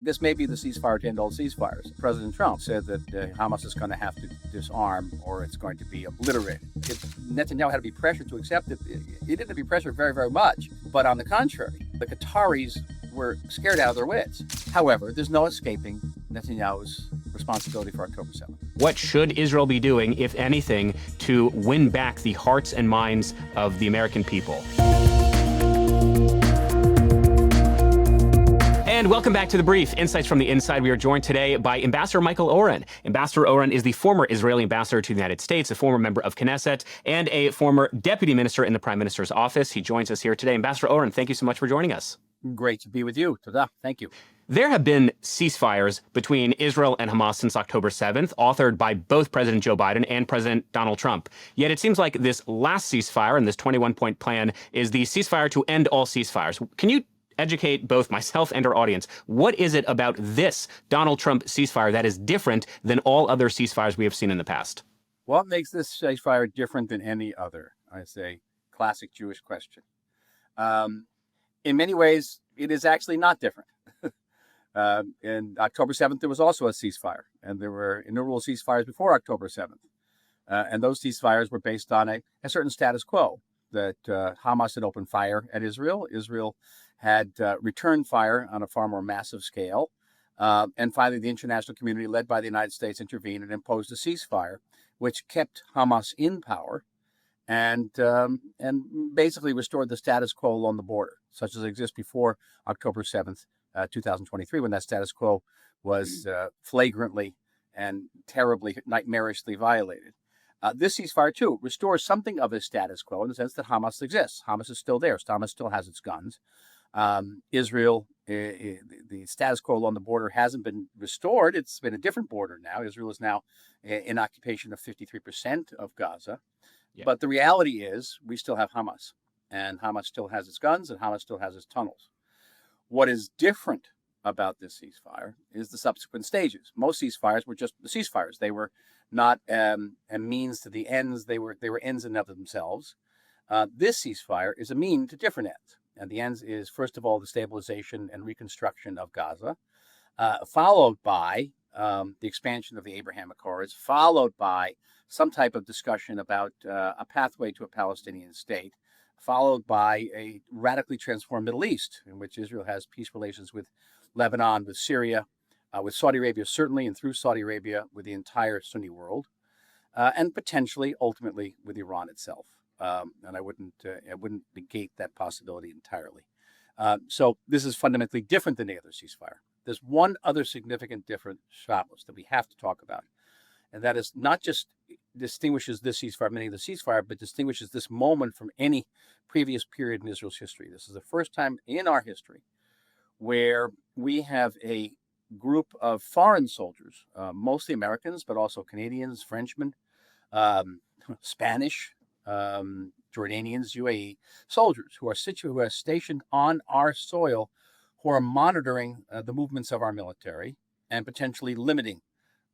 This may be the ceasefire to end all ceasefires. President Trump said that Hamas is going to have to disarm or it's going to be obliterated. Netanyahu had to be pressured to accept it. He didn't have to be pressured very, very much. But on the contrary, the Qataris were scared out of their wits. However, there's no escaping Netanyahu's responsibility for October 7th. What should Israel be doing, if anything, to win back the hearts and minds of the American people? And welcome back to The Brief, Insights from the Inside. We are joined today by Ambassador Michael Oren. Ambassador Oren is the former Israeli ambassador to the United States, a former member of Knesset, and a former deputy minister in the Prime Minister's office. He joins us here today. Ambassador Oren, thank you so much for joining us. Great to be with you. Tada. Thank you. There have been ceasefires between Israel and Hamas since October 7th, authored by both President Joe Biden and President Donald Trump. Yet it seems like this last ceasefire and this 21-point plan is the ceasefire to end all ceasefires. Can you educate both myself and our audience? What is it about this Donald Trump ceasefire that is different than all other ceasefires we have seen in the past? What makes this ceasefire different than any other? I say, classic Jewish question. In many ways, it is actually not different. In October 7th, there was also a ceasefire, and there were innumerable ceasefires before October 7th. And those ceasefires were based on a certain status quo, that Hamas had opened fire at Israel. Israel had returned fire on a far more massive scale. And finally, the international community, led by the United States, intervened and imposed a ceasefire, which kept Hamas in power and basically restored the status quo along the border, such as it exists before October 7th, 2023, when that status quo was flagrantly and terribly, nightmarishly violated. This ceasefire, too, restores something of a status quo in the sense that Hamas exists. Hamas is still there. Hamas still has its guns. Israel, the status quo along the border hasn't been restored. It's been a different border now. Israel is now in occupation of 53% of Gaza. Yeah. But the reality is we still have Hamas, and Hamas still has its guns, and Hamas still has its tunnels. What is different about this ceasefire is the subsequent stages. Most ceasefires were just the ceasefires. They were not a means to the ends. They were ends in and of themselves. This ceasefire is a mean to different ends. And the ends is, first of all, the stabilization and reconstruction of Gaza, followed by the expansion of the Abraham Accords, followed by some type of discussion about a pathway to a Palestinian state, followed by a radically transformed Middle East, in which Israel has peace relations with Lebanon, with Syria, with Saudi Arabia, certainly, and through Saudi Arabia, with the entire Sunni world, and potentially, ultimately, with Iran itself. And I wouldn't negate that possibility entirely. So this is fundamentally different than the other ceasefire. There's one other significant difference, Shabbos, that we have to talk about, and that is not just distinguishes this ceasefire from any of the ceasefire, but distinguishes this moment from any previous period in Israel's history. This is the first time in our history where we have a group of foreign soldiers, mostly Americans, but also Canadians, Frenchmen, Spanish, Jordanians, UAE soldiers who are stationed on our soil, who are monitoring the movements of our military and potentially limiting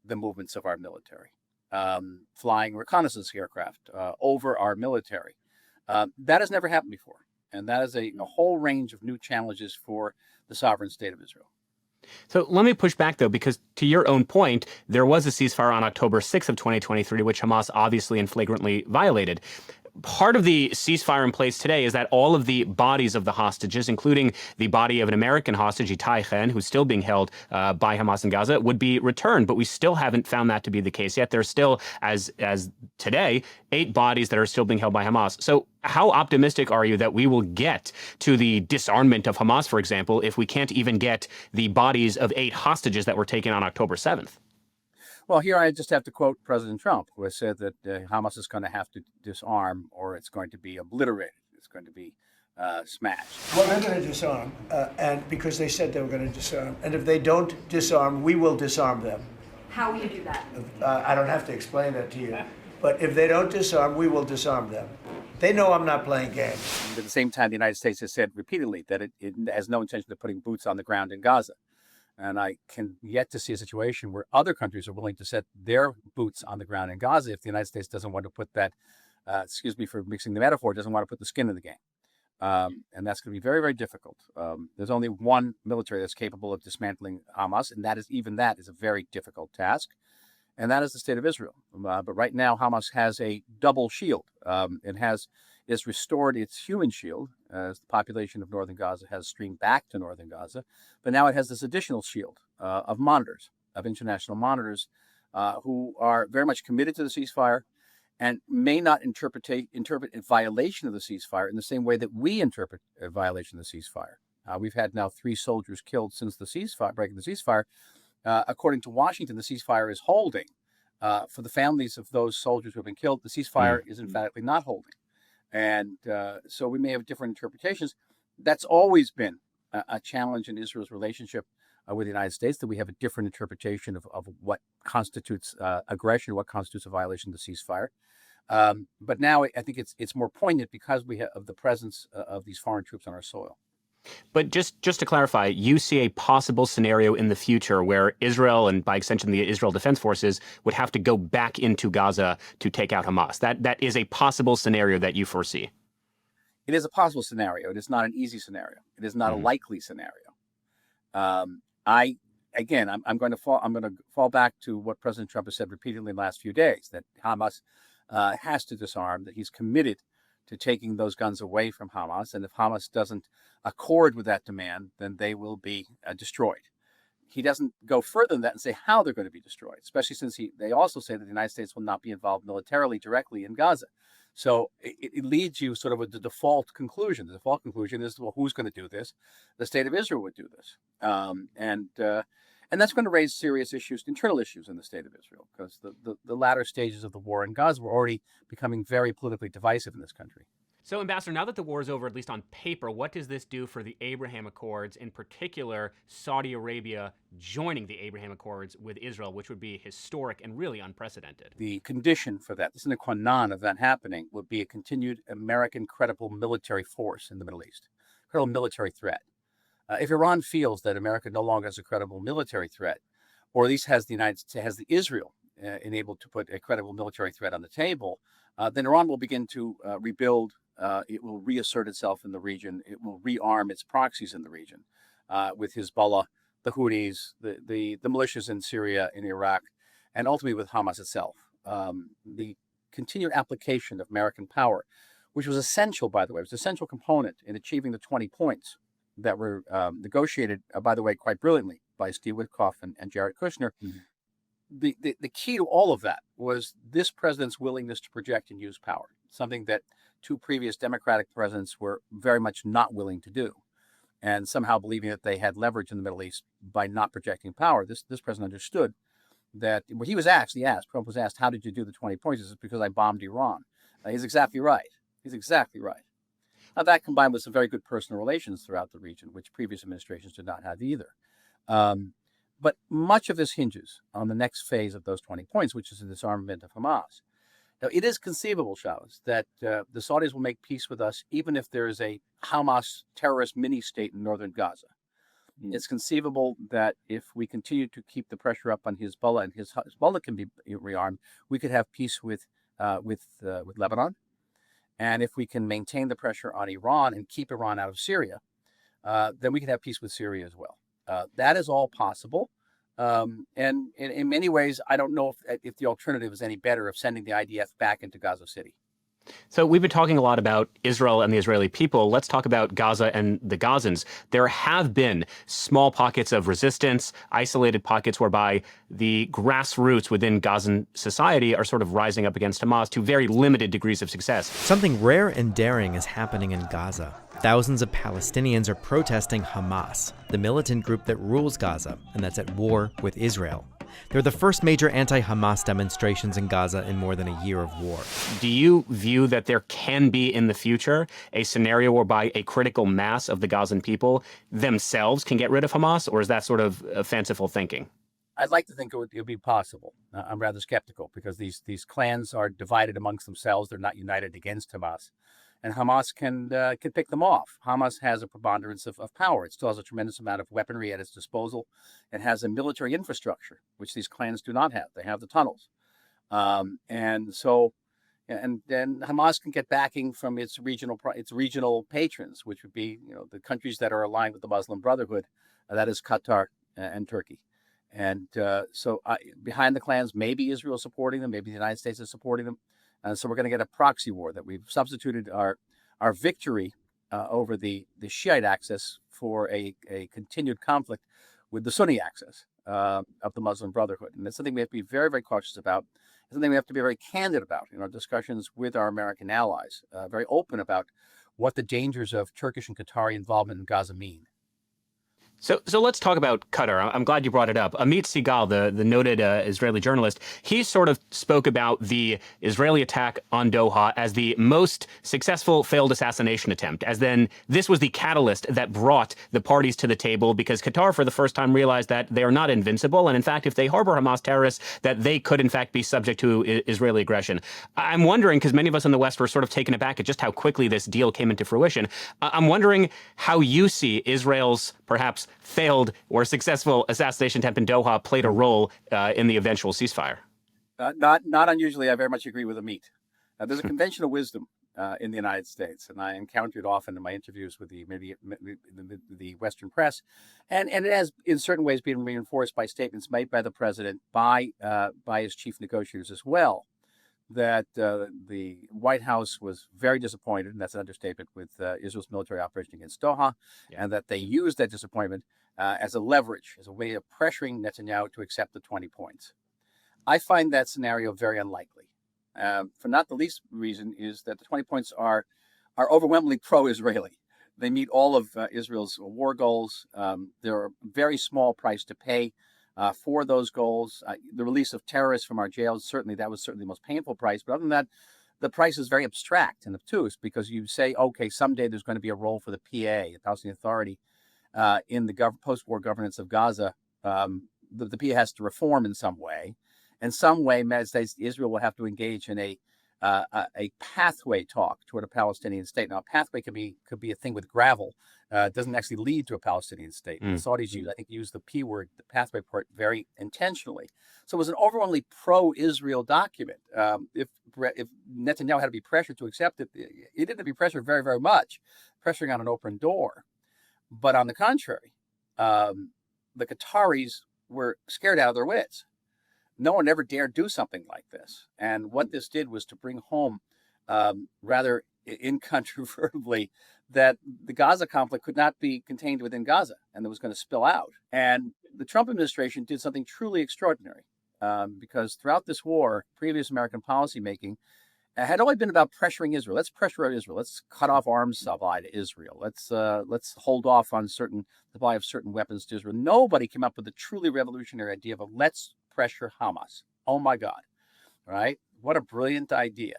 the movements of our military, flying reconnaissance aircraft over our military. That has never happened before, and that is a whole range of new challenges for the sovereign state of Israel. So let me push back, though, because to your own point, there was a ceasefire on October 6th of 2023, which Hamas obviously and flagrantly violated. Part of the ceasefire in place today is that all of the bodies of the hostages, including the body of an American hostage, Itai Chen, who's still being held by Hamas in Gaza, would be returned. But we still haven't found that to be the case yet. There's still, as today, 8 bodies that are still being held by Hamas. So how optimistic are you that we will get to the disarmament of Hamas, for example, if we can't even get the bodies of 8 hostages that were taken on October 7th? Well, here I just have to quote President Trump, who has said that Hamas is going to have to disarm or it's going to be obliterated. It's going to be smashed. Well, they're going to disarm, and because they said they were going to disarm. And if they don't disarm, we will disarm them. How will you do that? I don't have to explain that to you. But if they don't disarm, we will disarm them. They know I'm not playing games. At the same time, the United States has said repeatedly that it has no intention of putting boots on the ground in Gaza. And I can yet to see a situation where other countries are willing to set their boots on the ground in Gaza if the United States doesn't want to put that, excuse me for mixing the metaphor, doesn't want to put the skin in the game. And that's going to be very, very difficult. There's only one military that's capable of dismantling Hamas, and that is a very difficult task, and that is the state of Israel. But right now, Hamas has a double shield. It's restored its human shield as the population of northern Gaza has streamed back to northern Gaza, but now it has this additional shield of monitors, of international monitors, who are very much committed to the ceasefire and may not interpret a violation of the ceasefire in the same way that we interpret a violation of the ceasefire. We've had now 3 soldiers killed since the ceasefire, breaking the ceasefire. According to Washington, the ceasefire is holding. For the families of those soldiers who have been killed, the ceasefire is emphatically not holding. And so we may have different interpretations. That's always been a challenge in Israel's relationship with the United States, that we have a different interpretation of what constitutes aggression, what constitutes a violation of the ceasefire. But now I think it's more poignant because we have of the presence of these foreign troops on our soil. But just to clarify, you see a possible scenario in the future where Israel, and by extension the Israel Defense Forces, would have to go back into Gaza to take out Hamas. That is a possible scenario that you foresee. It is a possible scenario. It is not an easy scenario. It is not a likely scenario. I'm going to fall back to what President Trump has said repeatedly in the last few days, that Hamas has to disarm, that he's committed to taking those guns away from Hamas. And if Hamas doesn't accord with that demand, then they will be destroyed. He doesn't go further than that and say how they're going to be destroyed, especially since they also say that the United States will not be involved militarily directly in Gaza. So it leads you sort of with the default conclusion. The default conclusion is, well, who's going to do this? The state of Israel would do this. And that's going to raise serious issues, internal issues in the state of Israel, because the latter stages of the war in Gaza were already becoming very politically divisive in this country. So, Ambassador, now that the war is over, at least on paper, what does this do for the Abraham Accords, in particular Saudi Arabia joining the Abraham Accords with Israel, which would be historic and really unprecedented? The condition for that, the sine qua non of that happening, would be a continued American credible military force in the Middle East, credible military threat. If Iran feels that America no longer has a credible military threat, or at least has the Israel enabled to put a credible military threat on the table, then Iran will begin to rebuild. It will reassert itself in the region. It will rearm its proxies in the region with Hezbollah, the Houthis, the militias in Syria, in Iraq, and ultimately with Hamas itself. The continued application of American power, which was essential, by the way, was an essential component in achieving the 20 points that were negotiated, by the way, quite brilliantly by Steve Witkoff and Jared Kushner. Mm-hmm. The key to all of that was this president's willingness to project and use power, something that 2 previous Democratic presidents were very much not willing to do, and somehow believing that they had leverage in the Middle East by not projecting power. This president understood that when Trump was asked, how did you do the 20 points? He said, because I bombed Iran. He's exactly right. Now, that combined with some very good personal relations throughout the region, which previous administrations did not have either. But much of this hinges on the next phase of those 20 points, which is the disarmament of Hamas. Now, it is conceivable, Chavez, that the Saudis will make peace with us even if there is a Hamas terrorist mini-state in northern Gaza. It's conceivable that if we continue to keep the pressure up on Hezbollah and Hezbollah can be rearmed, we could have peace with Lebanon. And if we can maintain the pressure on Iran and keep Iran out of Syria, then we can have peace with Syria as well. That is all possible. And in many ways, I don't know if the alternative is any better of sending the IDF back into Gaza City. So we've been talking a lot about Israel and the Israeli people. Let's talk about Gaza and the Gazans. There have been small pockets of resistance, isolated pockets whereby the grassroots within Gazan society are sort of rising up against Hamas to very limited degrees of success. Something rare and daring is happening in Gaza. Thousands of Palestinians are protesting Hamas, the militant group that rules Gaza and that's at war with Israel. They're the first major anti-Hamas demonstrations in Gaza in more than a year of war. Do you view that there can be in the future a scenario whereby a critical mass of the Gazan people themselves can get rid of Hamas, or is that sort of fanciful thinking? I'd like to think it would be possible. I'm rather skeptical because these clans are divided amongst themselves. They're not united against Hamas. And Hamas can pick them off. Hamas has a preponderance of power. It still has a tremendous amount of weaponry at its disposal. It has a military infrastructure, which these clans do not have. They have the tunnels. And so And then Hamas can get backing from its regional patrons, which would be the countries that are aligned with the Muslim Brotherhood, that is Qatar and Turkey. And so behind the clans, maybe Israel is supporting them, maybe the United States is supporting them. So we're going to get a proxy war that we've substituted our victory over the Shiite axis for a continued conflict with the Sunni axis of the Muslim Brotherhood. And that's something we have to be very, very cautious about. It's something we have to be very candid about in our discussions with our American allies, very open about what the dangers of Turkish and Qatari involvement in Gaza mean. So let's talk about Qatar. I'm glad you brought it up. Amit Segal, the noted Israeli journalist, he sort of spoke about the Israeli attack on Doha as the most successful failed assassination attempt, as then this was the catalyst that brought the parties to the table because Qatar for the first time realized that they are not invincible. And in fact, if they harbor Hamas terrorists, that they could in fact be subject to Israeli aggression. I'm wondering, because many of us in the West were sort of taken aback at just how quickly this deal came into fruition. I'm wondering how you see Israel's perhaps failed or successful assassination attempt in Doha played a role in the eventual ceasefire. Not unusually, I very much agree with Amit. There's a conventional wisdom in the United States, and I encounter it often in my interviews with the Western press, and it has in certain ways been reinforced by statements made by the president, by his chief negotiators as well, that the White House was very disappointed, and that's an understatement, with Israel's military operation against Doha, and that they used that disappointment as a leverage, as a way of pressuring Netanyahu to accept the 20 points. I find that scenario very unlikely. For not the least reason is that the 20 points are overwhelmingly pro-Israeli. They meet all of Israel's war goals. They're a very small price to pay for those goals. The release of terrorists from our jails, that was certainly the most painful price. But other than that, the price is very abstract and obtuse because you say, okay, someday there's going to be a role for the PA, the Palestinian Authority, in the post-war governance of Gaza. The PA has to reform in some way. In some way, Israel will have to engage in a pathway talk toward a Palestinian state. Now, a pathway could be a thing with gravel. It doesn't actually lead to a Palestinian state. The Saudis use the P word, the pathway part, very intentionally. So it was an overwhelmingly pro-Israel document. If Netanyahu had to be pressured to accept it, he didn't have to be pressured very, very much, pressuring on an open door. But on the contrary, the Qataris were scared out of their wits. No one ever dared do something like this. And what this did was to bring home, rather incontrovertibly, that the Gaza conflict could not be contained within Gaza and it was going to spill out. And the Trump administration did something truly extraordinary because throughout this war, previous American policymaking had always been about pressuring Israel. Let's pressure Israel. Let's cut off arms supply to Israel. Let's hold off on supply of certain weapons to Israel. Nobody came up with the truly revolutionary idea of let's pressure Hamas. Oh my God, right? What a brilliant idea.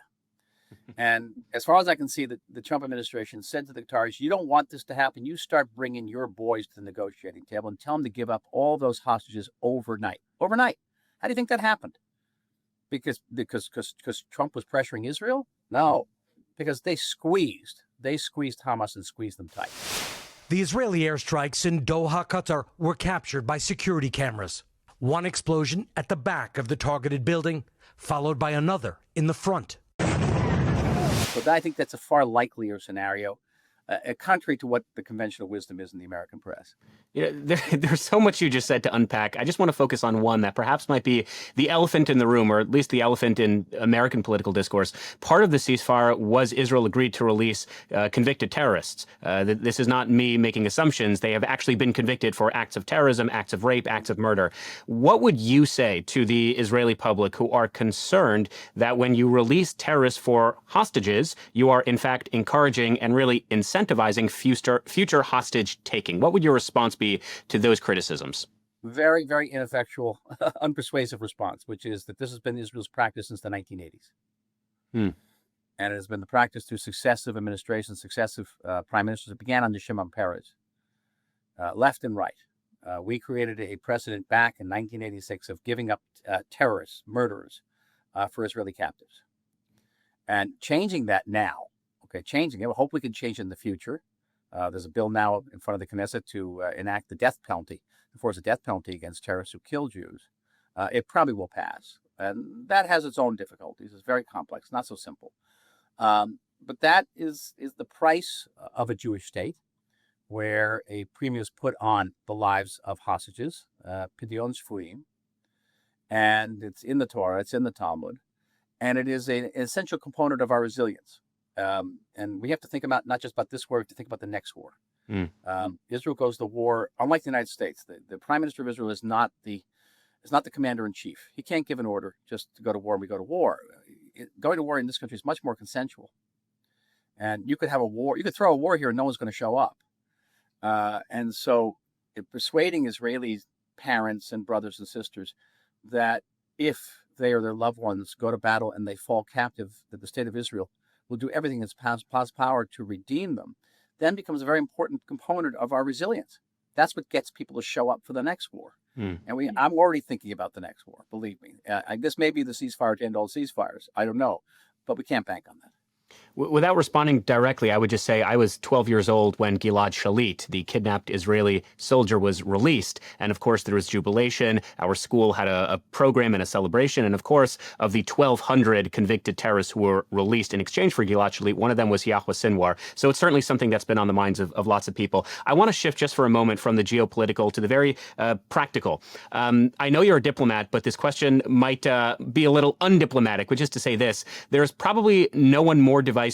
And as far as I can see, the Trump administration said to the Qataris, you don't want this to happen. You start bringing your boys to the negotiating table and tell them to give up all those hostages overnight. Overnight. How do you think that happened? Because Trump was pressuring Israel? No, because they squeezed Hamas and squeezed them tight. The Israeli airstrikes in Doha, Qatar were captured by security cameras. One explosion at the back of the targeted building, followed by another in the front. But I think that's a far likelier scenario, contrary to what the conventional wisdom is in the American press. There's so much you just said to unpack. I just want to focus on one that perhaps might be the elephant in the room, or at least the elephant in American political discourse. Part of the ceasefire was Israel agreed to release convicted terrorists. This is not me making assumptions. They have actually been convicted for acts of terrorism, acts of rape, acts of murder. What would you say to the Israeli public who are concerned that when you release terrorists for hostages, you are in fact encouraging and really incentivizing future hostage taking? What would your response be to those criticisms? Very, very ineffectual, unpersuasive response, which is that this has been Israel's practice since the 1980s. And it has been the practice through successive administrations, successive prime ministers. It began under Shimon Peres, left and right. We created a precedent back in 1986 of giving up terrorists, murderers, for Israeli captives. And changing that now, changing it. We hope we can change it in the future. There's a bill now in front of the Knesset to enact the death penalty, enforce a death penalty against terrorists who kill Jews. It probably will pass. And that has its own difficulties. It's very complex, not so simple. But that is the price of a Jewish state, where a premium is put on the lives of hostages, pidyon shvuim, and it's in the Torah, it's in the Talmud, and it is an essential component of our resilience. And we have to think about not just about this war, we have to think about the next war. Israel goes to war, unlike the United States. The Prime Minister of Israel is not the commander in chief. He can't give an order just to go to war and we go to war. Going to war in this country is much more consensual. And you could have a war, you could throw a war here and no one's going to show up. And so persuading Israeli parents and brothers and sisters that if they or their loved ones go to battle and they fall captive, that the state of Israel will do everything in its power to redeem them, then becomes a very important component of our resilience. That's what gets people to show up for the next war. And I'm already thinking about the next war, believe me. This may be the ceasefire to end all ceasefires. I don't know, but we can't bank on that. Without responding directly, I would just say I was 12 years old when Gilad Shalit, the kidnapped Israeli soldier, was released. And of course, there was jubilation. Our school had a program and a celebration. And of course, of the 1,200 convicted terrorists who were released in exchange for Gilad Shalit, one of them was Yahya Sinwar. So it's certainly something that's been on the minds of lots of people. I want to shift just for a moment from the geopolitical to the very practical. I know you're a diplomat, but this question might be a little undiplomatic, which is to say this. There's probably no one more divisive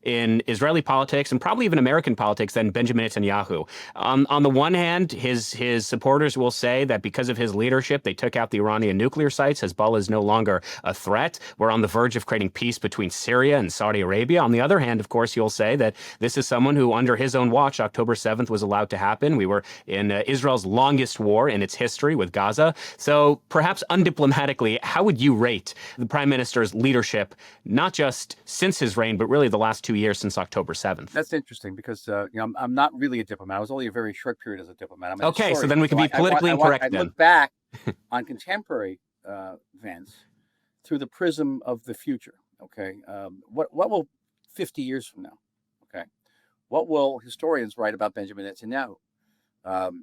in Israeli politics and probably even American politics than Benjamin Netanyahu. On the one hand, his supporters will say that because of his leadership, they took out the Iranian nuclear sites. Hezbollah is no longer a threat. We're on the verge of creating peace between Syria and Saudi Arabia. On the other hand, of course, you'll say that this is someone who, under his own watch, October 7th was allowed to happen. We were in Israel's longest war in its history with Gaza. So perhaps undiplomatically, how would you rate the prime minister's leadership, not just since his reign, but really the last 2 years since October 7th? That's interesting because I'm not really a diplomat. I was only a very short period as a diplomat. I'm okay, so then we can be politically incorrect I then. look back on contemporary events through the prism of the future. Okay, what will 50 years from now? Okay, what will historians write about Benjamin Netanyahu?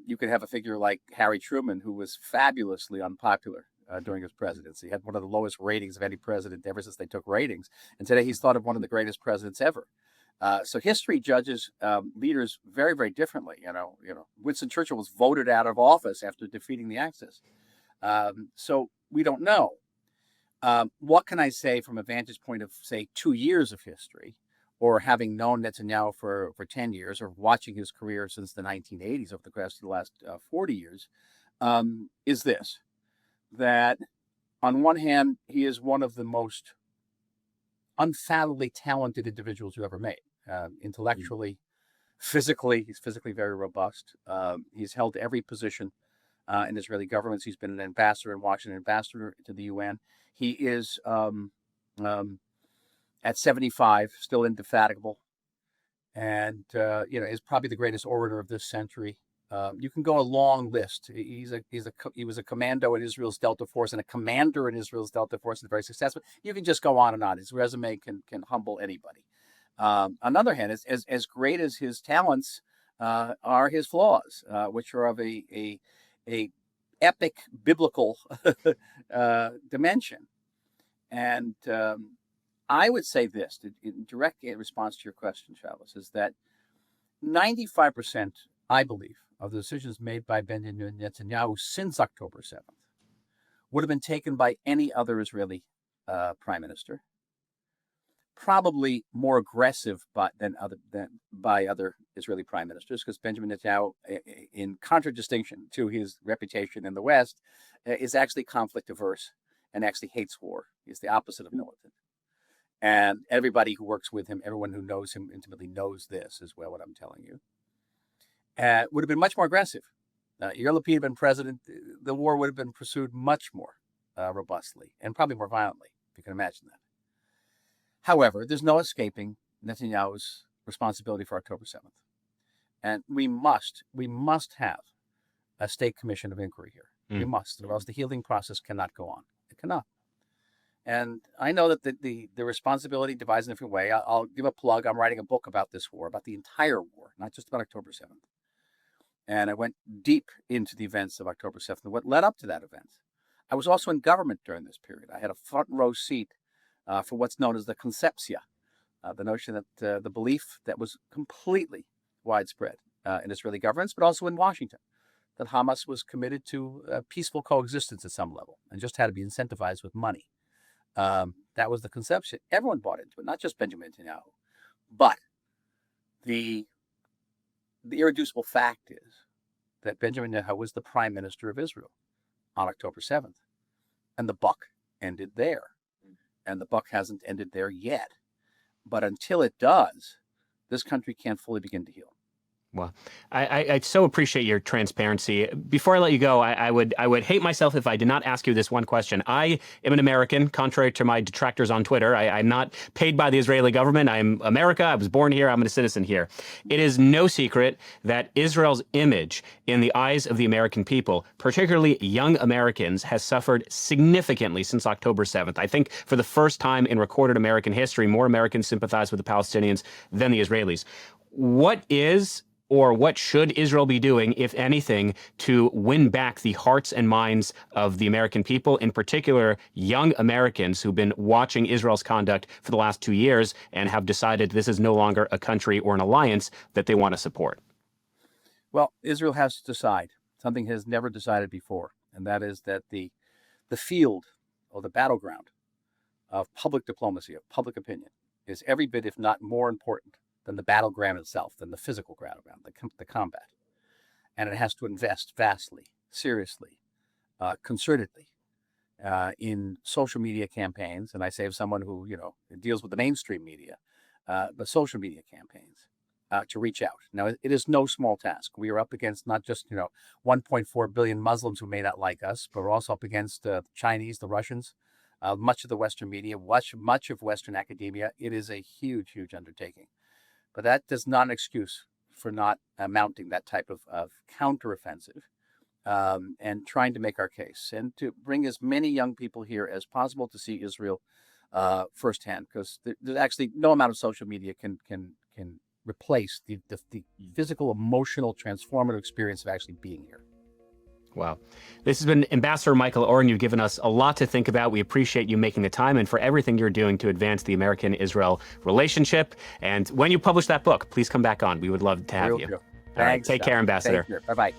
You could have a figure like Harry Truman, who was fabulously unpopular during his presidency. He had one of the lowest ratings of any president ever since they took ratings. And today he's thought of one of the greatest presidents ever. So history judges leaders very, very differently. Winston Churchill was voted out of office after defeating the Axis. So we don't know. What can I say from a vantage point of, say, 2 years of history, or having known Netanyahu for 10 years, or watching his career since the 1980s over the course of the last 40 years, is this. That on one hand, he is one of the most unfathomably talented individuals you ever made. Intellectually, physically, he's physically very robust. He's held every position in Israeli governments. He's been an ambassador in Washington, ambassador to the UN. He is, at 75, still indefatigable, and is probably the greatest orator of this century. You can go a long list. He was a commando in Israel's Delta Force and a commander in Israel's Delta Force, and very successful. You can just go on and on. His resume can humble anybody. On the other hand, as great as his talents are his flaws, which are of a epic biblical dimension. And I would say this, in direct response to your question, Chavez, is that 95%, I believe, of the decisions made by Benjamin Netanyahu since October 7th would have been taken by any other Israeli prime minister, probably more aggressive than by other Israeli prime ministers, because Benjamin Netanyahu, in contradistinction to his reputation in the West, is actually conflict averse and actually hates war. He's the opposite of militant. And everybody who works with him, everyone who knows him intimately knows this as well, what I'm telling you. Would have been much more aggressive. Yair Lapid had been president, the war would have been pursued much more robustly and probably more violently, if you can imagine that. However, there's no escaping Netanyahu's responsibility for October 7th. And we must have a state commission of inquiry here. We must, or else the healing process cannot go on. It cannot. And I know that the responsibility divides in a different way. I'll give a plug. I'm writing a book about this war, about the entire war, not just about October 7th. And I went deep into the events of October 7th and what led up to that event. I was also in government during this period. I had a front row seat for what's known as the conceptia, the notion that the belief that was completely widespread in Israeli governments, but also in Washington, that Hamas was committed to peaceful coexistence at some level and just had to be incentivized with money. That was the conception. Everyone bought into it, not just Benjamin Netanyahu. But the irreducible fact is that Benjamin Netanyahu was the prime minister of Israel on October 7th. And the buck ended there. And the buck hasn't ended there yet. But until it does, this country can't fully begin to heal. Well, I so appreciate your transparency. Before I let you go, I would hate myself if I did not ask you this one question. I am an American, contrary to my detractors on Twitter. I'm not paid by the Israeli government. I'm America. I was born here. I'm a citizen here. It is no secret that Israel's image in the eyes of the American people, particularly young Americans, has suffered significantly since October 7th. I think for the first time in recorded American history, more Americans sympathize with the Palestinians than the Israelis. What is or what should Israel be doing, if anything, to win back the hearts and minds of the American people, in particular young Americans who've been watching Israel's conduct for the last 2 years and have decided this is no longer a country or an alliance that they want to support? Well, Israel has to decide something it has never decided before, and that is that the field or the battleground of public diplomacy, of public opinion, is every bit, if not more important, than the battleground itself, than the physical battleground, the combat. And it has to invest vastly, seriously, concertedly in social media campaigns. And I say of someone who, deals with the mainstream media, but social media campaigns to reach out. Now, it is no small task. We are up against not just, 1.4 billion Muslims who may not like us, but we're also up against the Chinese, the Russians, much of the Western media, much of Western academia. It is a huge, huge undertaking. But that does not an excuse for not mounting that type of counteroffensive and trying to make our case and to bring as many young people here as possible to see Israel firsthand, because there's actually no amount of social media can replace the physical, emotional, transformative experience of actually being here. Wow. This has been Ambassador Michael Oren. You've given us a lot to think about. We appreciate you making the time and for everything you're doing to advance the American-Israel relationship. And when you publish that book, please come back on. We would love to have you. Thanks, All right. Take care, Ambassador. Bye-bye.